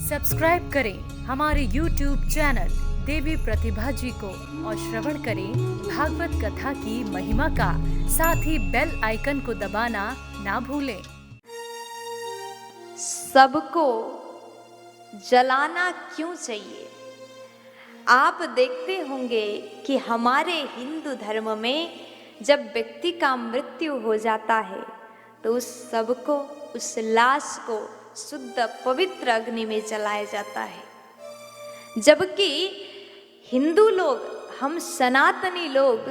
Subscribe करें हमारे YouTube channel देवी प्रतिभा जी को और श्रवण करें भागवत कथा की महिमा का। साथ ही बेल आइकन को दबाना ना भूलें। सबको जलाना क्यों चाहिए? आप देखते होंगे कि हमारे हिंदू धर्म में जब व्यक्ति का मृत्यु हो जाता है तो उस सबको, उस लाश को शुद्ध पवित्र अग्नि में जलाया जाता है। जबकि हिंदू लोग, हम सनातनी लोग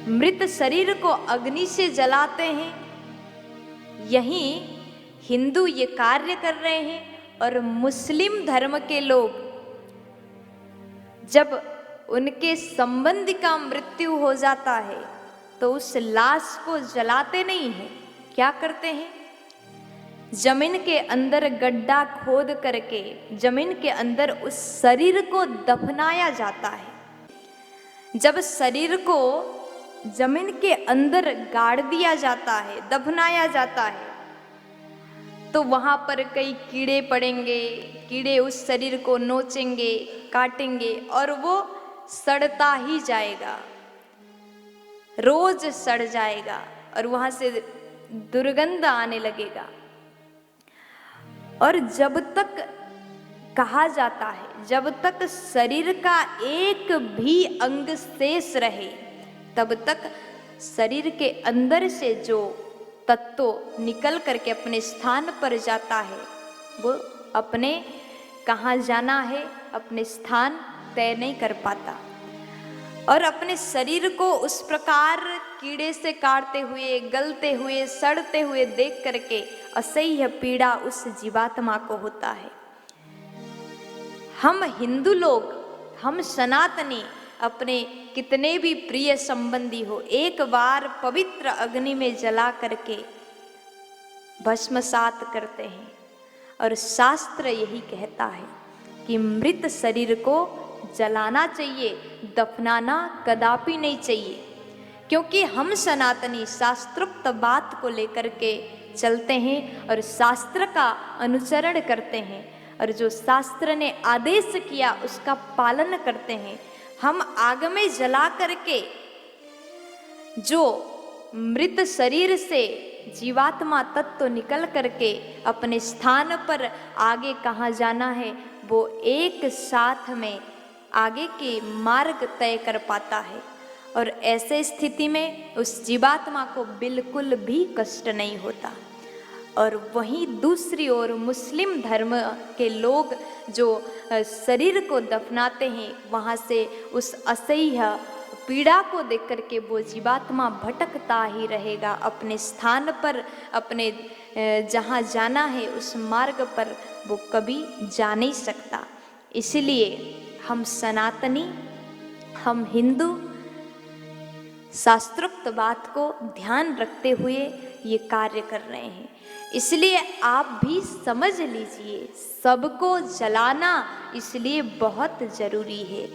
मृत शरीर को अग्नि से जलाते हैं। यही हिंदू ये कार्य कर रहे हैं और मुस्लिम धर्म के लोग जब उनके संबंधी का मृत्यु हो जाता है तो उस लाश को जलाते नहीं हैं। क्या करते हैं? जमीन के अंदर गड्ढा खोद करके जमीन के अंदर उस शरीर को दफनाया जाता है। जब शरीर को जमीन के अंदर गाड़ दिया जाता है, दफनाया जाता है, तो वहां पर कई कीड़े पड़ेंगे। कीड़े उस शरीर को नोचेंगे, काटेंगे और वो सड़ता ही जाएगा, रोज सड़ जाएगा और वहां से दुर्गंध आने लगेगा। और जब तक कहा जाता है, जब तक शरीर का एक भी अंग शेष रहे, तब तक शरीर के अंदर से जो तत्व निकल करके अपने स्थान पर जाता है, वो अपने कहाँ जाना है, अपने स्थान तय नहीं कर पाता। और अपने शरीर को उस प्रकार कीड़े से काटते हुए, गलते हुए, सड़ते हुए देख करके असह्य पीड़ा उस जीवात्मा को होता है। हम हिंदू लोग, हम सनातनी अपने कितने भी प्रिय संबंधी हो, एक बार पवित्र अग्नि में जला करके भस्मसात करते हैं। और शास्त्र यही कहता है कि मृत शरीर को जलाना चाहिए, दफनाना कदापि नहीं चाहिए। क्योंकि हम सनातनी शास्त्रोक्त बात को लेकर के चलते हैं और शास्त्र का अनुसरण करते हैं, और जो शास्त्र ने आदेश किया उसका पालन करते हैं। हम आग में जला करके जो मृत शरीर से जीवात्मा तत्व निकल करके अपने स्थान पर आगे कहाँ जाना है, वो एक साथ में आगे के मार्ग तय कर पाता है। और ऐसे स्थिति में उस जीवात्मा को बिल्कुल भी कष्ट नहीं होता। और वहीं दूसरी ओर मुस्लिम धर्म के लोग जो शरीर को दफनाते हैं, वहाँ से उस असह्य पीड़ा को देख करके वो जीवात्मा भटकता ही रहेगा अपने स्थान पर, अपने जहाँ जाना है उस मार्ग पर वो कभी जा नहीं सकता। इसलिए हम सनातनी, हम हिंदू शास्त्रोक्त बात को ध्यान रखते हुए ये कार्य कर रहे हैं। इसलिए आप भी समझ लीजिए, सबको जलाना इसलिए बहुत जरूरी है।